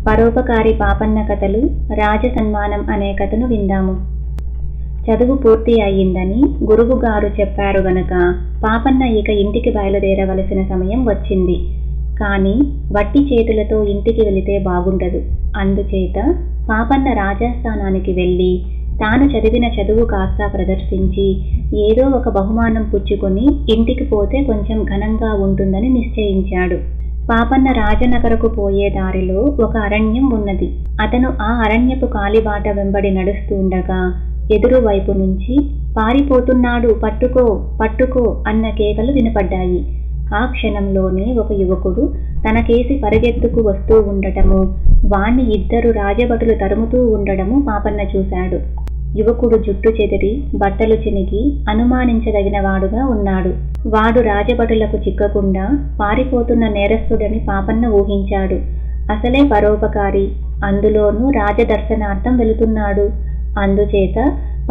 పరోపకారి పాపన్న కథలు రాజసన్మానం అనే కథను విందాము. చదువు పూర్తి అయ్యిందని గురువుగారు చెప్పారు గనక పాపన్న ఇక ఇంటికి బయలుదేరవలసిన సమయం వచ్చింది. కానీ వట్టి చేతులతో ఇంటికి వెళితే బాగుండదు. అందుచేత పాపన్న రాజాస్థానానికి వెళ్ళి తాను చదివిన చదువు కాస్త ప్రదర్శించి ఏదో ఒక బహుమానం పుచ్చుకొని ఇంటికి పోతే కొంచెం ఘనంగా ఉంటుందని నిశ్చయించాడు. పాపన్న రాజనగరకు పోయే దారిలో ఒక అరణ్యం ఉన్నది. అతను ఆ అరణ్యపు కాలిబాట వెంబడి నడుస్తుండగా ఎదురు వైపు నుంచి పారిపోతున్నాడు, పట్టుకో పట్టుకో అన్న కేకలు వినపడ్డాయి. ఆ క్షణంలోనే ఒక యువకుడు తనకేసి పరిగెత్తుకు వస్తూ ఉండటము, వాణ్ణి ఇద్దరు రాజభటులు తరుముతూ ఉండడము పాపన్న చూశాడు. యువకుడు జుట్టు చెదిరి బట్టలు చినిగి అనుమానించదగిన వాడుగా ఉన్నాడు. వాడు రాజభటులకు చిక్కకుండా పారిపోతున్న నేరస్తుడని పాపన్న ఊహించాడు. అసలే పరోపకారి, అందులోనూ రాజదర్శనార్థం వెళుతున్నాడు. అందుచేత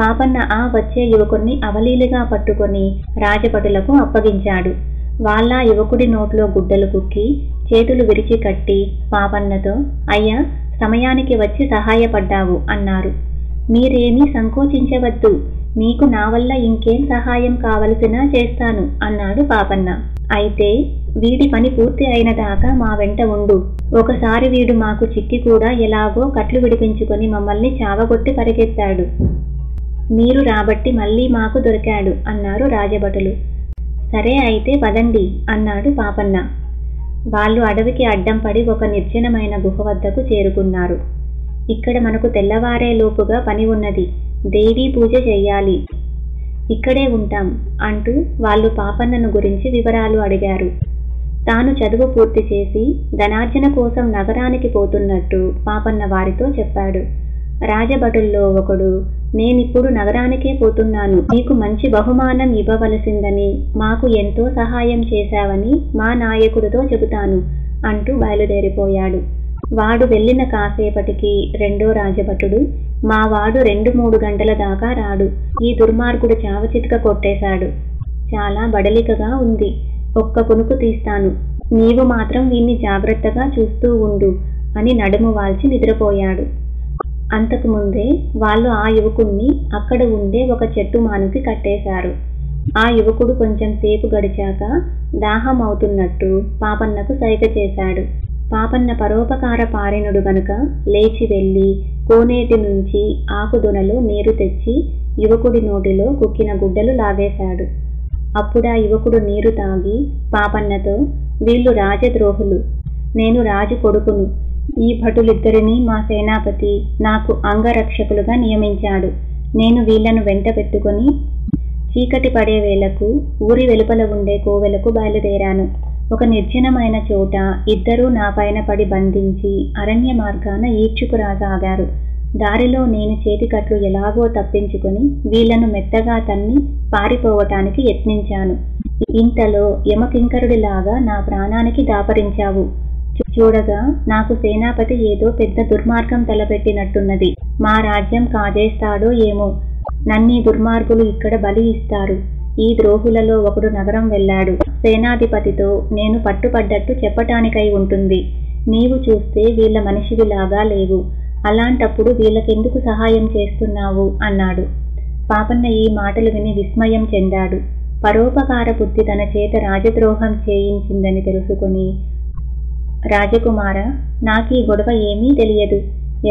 పాపన్న ఆ వచ్చే యువకుణ్ణి అవలీలుగా పట్టుకొని రాజభటులకు అప్పగించాడు. వాళ్ళ యువకుడి నోట్లో గుడ్డలు కుక్కి చేతులు విరిచి కట్టి పాపన్నతో, అయ్యా, సమయానికి వచ్చి సహాయపడ్డావు అన్నారు. మీరేమీ సంకోచించవద్దు, మీకు నా వల్ల ఇంకేం సహాయం కావలసినా చేస్తాను అన్నాడు పాపన్న. అయితే వీడి పని పూర్తి అయిన దాకా మా వెంట ఉండు. ఒకసారి వీడు మాకు చిక్కి కూడా ఎలాగో కట్లు విడిపించుకొని మమ్మల్ని చావగొట్టి పరిగెత్తాడు. మీరు రాబట్టి మళ్ళీ మాకు దొరికాడు అన్నారు రాజభటులు. సరే అయితే పదండి అన్నాడు పాపన్న. వాళ్ళు అడవికి అడ్డం పడి ఒక నిర్జనమైన గుహ వద్దకు చేరుకున్నారు. ఇక్కడ మనకు తెల్లవారే లోపుగా పని ఉన్నది, దేవీ పూజ చెయ్యాలి, ఇక్కడే ఉంటాం అంటూ వాళ్ళు పాపన్నను గురించి వివరాలు అడిగారు. తాను చదువు పూర్తి చేసి ధనార్జన కోసం నగరానికి పోతున్నట్టు పాపన్న వారితో చెప్పాడు. రాజభటుల్లో ఒకడు, నేనిప్పుడు నగరానికే పోతున్నాను, నీకు మంచి బహుమానం ఇవ్వవలసిందని, మాకు ఎంతో సహాయం చేశావని మా నాయకుడితో చెబుతాను అంటూ బయలుదేరిపోయాడు. వాడు వెళ్ళిన కాసేపటికి రెండో రాజభటుడు, మా వాడు 2-3 గంటల దాకా రాడు, ఈ దుర్మార్గుడు చావచితక కొట్టేశాడు, చాలా బడలికగా ఉంది, ఒక్క కునుకు తీస్తాను, నీవు మాత్రం వీణ్ణి జాగ్రత్తగా చూస్తూ ఉండు అని నడుము వాల్చి నిద్రపోయాడు. అంతకుముందే వాళ్ళు ఆ యువకుణ్ణి అక్కడ ఉండే ఒక చెట్టు మానుకి కట్టేశారు. ఆ యువకుడు కొంచెం సేపు గడిచాక దాహం అవుతున్నట్టు పాపన్నకు సైగ చేశాడు. పాపన్న పరోపకార పారినుడు గనుక లేచి వెళ్ళి కోనేటి నుంచి ఆకుదొనలో నీరు తెచ్చి యువకుడి నోటిలో కుక్కిన గుడ్డలు లాగేశాడు. అప్పుడా యువకుడు నీరు తాగి పాపన్నతో, వీళ్ళు రాజద్రోహులు, నేను రాజు కొడుకును, ఈ భటులిద్దరినీ మా సేనాపతి నాకు అంగరక్షకులుగా నియమించాడు. నేను వీళ్లను వెంట పెట్టుకొని చీకటి పడే వేళకు ఊరి వెలుపల ఉండే కోవెలకు బయలుదేరాను. ఒక నిర్జనమైన చోట ఇద్దరూ నా పైన పడి బంధించి అరణ్య మార్గాన ఈడ్చుకురాసాగారు. దారిలో నేను చేతికట్లు ఎలాగో తప్పించుకొని వీళ్లను మెత్తగా తన్ని పారిపోవటానికి యత్నించాను. ఇంతలో యమకింకరుడిలాగా నా ప్రాణానికి దాపరించావు. చూడగా నాకు సేనాపతి ఏదో పెద్ద దుర్మార్గం తలపెట్టినట్టున్నది. మా రాజ్యం కాజేస్తాడో ఏమో, నన్నీ దుర్మార్గులు ఇక్కడ బలి ఇస్తారు. ఈ ద్రోహులలో ఒకడు నగరం వెళ్ళాడు. సేనాధిపతితో నేను పట్టుపడ్డట్టు చెప్పటానికై ఉంటుంది. నీవు చూస్తే వీళ్ళ మనిషివిలాగా లేవు, అలాంటప్పుడు వీళ్ళకెందుకు సహాయం చేస్తున్నావు అన్నాడు. పాపన్న ఈ మాటలు విని విస్మయం చెందాడు. పరోపకార బుద్ధి తన చేత రాజద్రోహం చేయించిందని తెలుసుకొని, రాజకుమార, నాకీ గొడవ ఏమీ తెలియదు,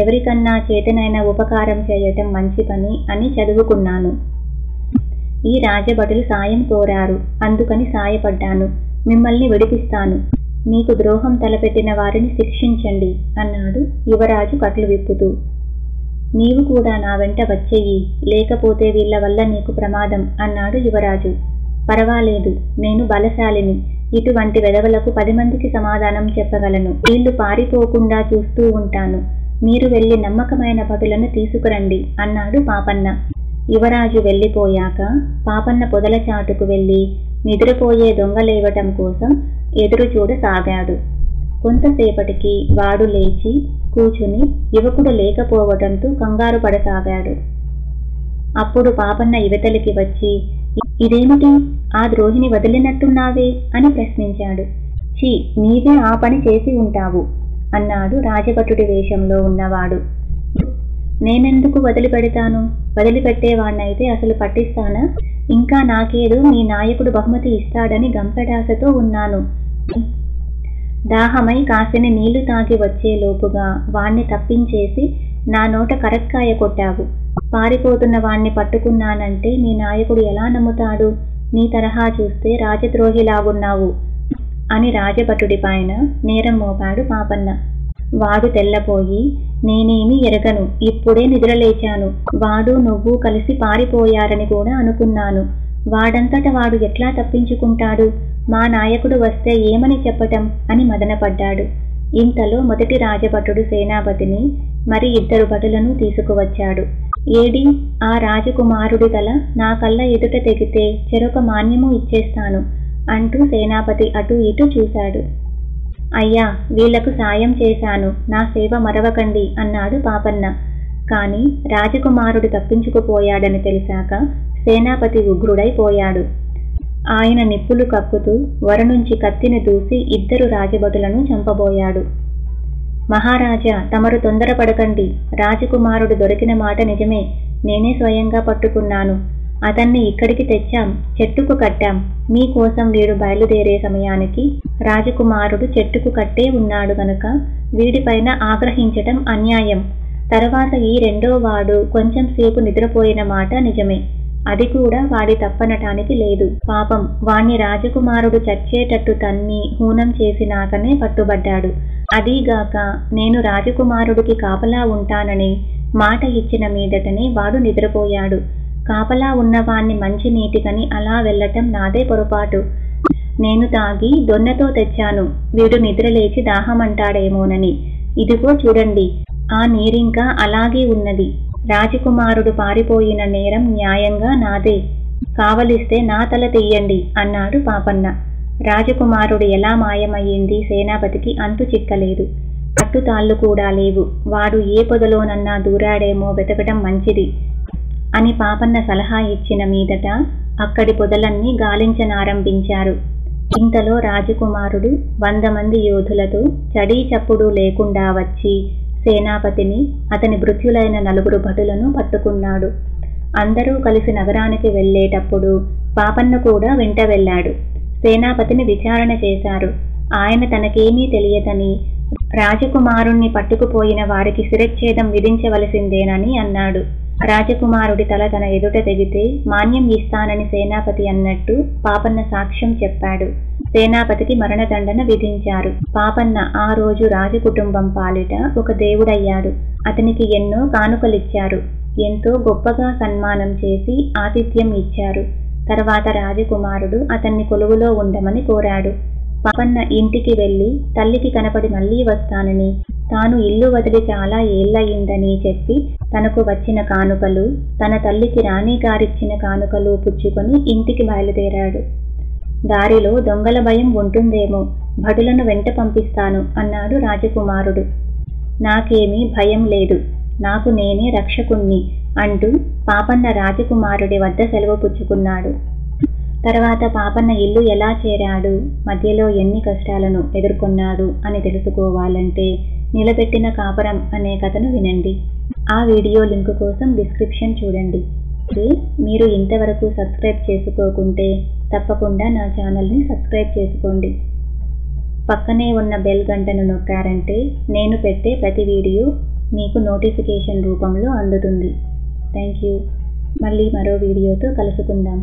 ఎవరికన్నా చేతనైన ఉపకారం చేయటం మంచి పని అని చదువుకున్నాను. ఈ రాజభటులు సాయం కోరారు, అందుకని సాయపడ్డాను, మిమ్మల్ని విడిపిస్తాను, మీకు ద్రోహం తలపెట్టిన వారిని శిక్షించండి అన్నాడు యువరాజు కట్లు విప్పుతూ. నీవు కూడా నా వెంట వచ్చేయి, లేకపోతే వీళ్ల వల్ల నీకు ప్రమాదం అన్నాడు యువరాజు. పర్వాలేదు, నేను బలశాలిని, ఇటువంటి వెధవలకు 10 మందికి సమాధానం చెప్పగలను, వీళ్లు పారిపోకుండా చూస్తూ ఉంటాను, మీరు వెళ్లి నమ్మకమైన భటులను తీసుకురండి అన్నాడు పాపన్న. యువరాజు వెళ్ళిపోయాక పాపన్న పొదల చాటుకు వెళ్ళి నిద్రపోయే దొంగలేవటం కోసం ఎదురు చూడసాగాడు. కొంతసేపటికి వాడు లేచి కూచుని యువకుడు లేకపోవటంతో కంగారు పడసాగాడు. అప్పుడు పాపన్న యువతలికి వచ్చి, ఇదేమిటి, ఆ ద్రోహిని వదిలినట్టున్నావే అని ప్రశ్నించాడు. ఛీ, నీవే ఆ పని చేసి ఉంటావు, అన్నాడు రాజభటుడి వేషంలో ఉన్నవాడు. నేనెందుకు వదిలిపెడతాను? వదిలిపెట్టేవాణ్ణైతే అసలు పట్టిస్తానా? ఇంకా నాకేదో మీ నాయకుడు బహుమతి ఇస్తాడని గంపెడాసతో ఉన్నాను. దాహమై కాసిని నీళ్లు తాగి వచ్చేలోపుగా వాణ్ణి తప్పించేసి నా నోట కరక్కాయ కొట్టావు. పారిపోతున్న వాణ్ణి పట్టుకున్నానంటే మీ నాయకుడు ఎలా నమ్ముతాడు? నీ తరహా చూస్తే రాజద్రోహిలాగున్నావు అని రాజభటుడి పైన నేరం మోపాడు పాపన్న. వాడు తెల్లపోయి, నేనేమీ ఎరగను, ఇప్పుడే నిద్రలేచాను. వాడు నువ్వు కలిసి పారిపోయారని కూడా అనుకున్నాను. వాడంతట వాడు ఎట్లా తప్పించుకుంటాడు? మా నాయకుడు వస్తే ఏమని చెప్పటం అని మదనపడ్డాడు. ఇంతలో మొదటి రాజభటుడు సేనాపతిని మరి 2 భటులను తీసుకువచ్చాడు. ఏడి ఆ రాజకుమారుడి తల నా కళ్ళ ఎదుట తెగితే చెరొక మాన్యము ఇచ్చేస్తాను అంటూ సేనాపతి అటూ ఇటూ చూశాడు. అయ్యా, వీళ్లకు సాయం చేశాను, నా సేవ మరవకండి అన్నాడు పాపన్న. కాని రాజకుమారుడు తప్పించుకుపోయాడని తెలిసాక సేనాపతి ఉగ్రుడైపోయాడు. ఆయన నిప్పులు కక్కుతూ వర నుంచి కత్తిని దూసి 2 రాజభటులను చంపబోయాడు. మహారాజా, తమరు తొందరపడకండి. రాజకుమారుడు దొరికిన మాట నిజమే. నేనే స్వయంగా పట్టుకున్నాను. అతన్ని ఇక్కడికి తెచ్చాం, చెట్టుకు కట్టాం. మీకోసం వీడు బయలుదేరే సమయానికి రాజకుమారుడు చెట్టుకు కట్టే ఉన్నాడు గనుక వీడిపైన ఆగ్రహించటం అన్యాయం. తర్వాత ఈ 2వ వాడు కొంచెం సేపు నిద్రపోయిన మాట నిజమే. అది కూడా వాడి తప్పనటానికి లేదు. పాపం, వాణ్ణి రాజకుమారుడు చచ్చేటట్టు తన్ని హూనం చేసినాకనే పట్టుబడ్డాడు. అదీగాక నేను రాజకుమారుడికి కాపలా ఉంటానని మాట ఇచ్చిన మీదటనే వాడు నిద్రపోయాడు. కాపలా ఉన్నవాణ్ణి మంచి నీటికని అలా వెళ్ళటం నాదే పొరపాటు. నేను తాగి దొన్నతో తెచ్చాను, వీడు నిద్రలేచి దాహమంటాడేమోనని. ఇదిగో చూడండి, ఆ నీరింకా అలాగే ఉన్నది. రాజకుమారుడు పారిపోయిన నేరం న్యాయంగా నాదే. కావలిస్తే నా తల తీయండి అన్నాడు పాపన్న. రాజకుమారుడు ఎలా మాయమయ్యింది సేనాపతికి అంతు చిక్కలేదు. పట్టుతాళ్లు కూడా లేవు. వాడు ఏ పొదలోనన్నా దూరాడేమో వెతకటం మంచిది అని పాపన్న సలహా ఇచ్చిన మీదట అక్కడి పొదలన్నీ గాలించనారంభించారు. ఇంతలో రాజకుమారుడు 100 మంది యోధులతో చడీ చప్పుడు లేకుండా వచ్చి సేనాపతిని, అతని భృత్యులైన 4 భటులను పట్టుకున్నాడు. అందరూ కలిసి నగరానికి వెళ్లేటప్పుడు పాపన్న కూడా వెంట వెళ్ళాడు. సేనాపతిని విచారణ చేశారు. ఆయన తనకేమీ తెలియదని, రాజకుమారుణ్ణి పట్టుకుపోయిన వారికి శిరచ్ఛేదం విధించవలసిందేనని అన్నాడు. రాజకుమారుడి తల తన ఎదుట తెగితే మాన్యం ఇస్తానని సేనాపతి అన్నట్టు పాపన్న సాక్ష్యం చెప్పాడు. సేనాపతికి మరణదండన విధించారు. పాపన్న ఆ రోజు రాజకుటుంబం పాలిట ఒక దేవుడయ్యాడు. అతనికి ఎన్నో కానుకలిచ్చారు. ఎంతో గొప్పగా సన్మానం చేసి ఆతిథ్యం ఇచ్చారు. తర్వాత రాజకుమారుడు అతన్ని కొలువులో ఉండమని కోరాడు. పాపన్న ఇంటికి వెళ్లి తల్లికి కనపడి మళ్లీ వస్తానని, తాను ఇల్లు వదిలి చాలా ఏళ్లయిందని చెప్పి తనకు వచ్చిన కానుకలు, తన తల్లికి రాణిగారిచ్చిన కానుకలు పుచ్చుకొని ఇంటికి బయలుదేరాడు. దారిలో దొంగల భయం ఉంటుందేమో, భటులను వెంట పంపిస్తాను అన్నాడు రాజకుమారుడు. నాకేమీ భయం లేదు, నాకు నేనే రక్షకుణ్ణి అంటూ పాపన్న రాజకుమారుడి వద్ద సెలవు పుచ్చుకున్నాడు. తర్వాత పాపన్న ఇల్లు ఎలా చేరాడు, మధ్యలో ఎన్ని కష్టాలను ఎదుర్కొన్నాడు అని తెలుసుకోవాలంటే నిలబెట్టిన కాపురం అనే కథను వినండి. ఆ వీడియో లింకు కోసం డిస్క్రిప్షన్ చూడండి. మీరు ఇంతవరకు సబ్స్క్రైబ్ చేసుకోకుంటే తప్పకుండా నా ఛానల్ని సబ్స్క్రైబ్ చేసుకోండి. పక్కనే ఉన్న బెల్ గంటను నొక్కారంటే నేను పెట్టే ప్రతి వీడియో మీకు నోటిఫికేషన్ రూపంలో అందుతుంది. Thank you. మళ్ళీ మరో వీడియోతో కలుసుకుందాం.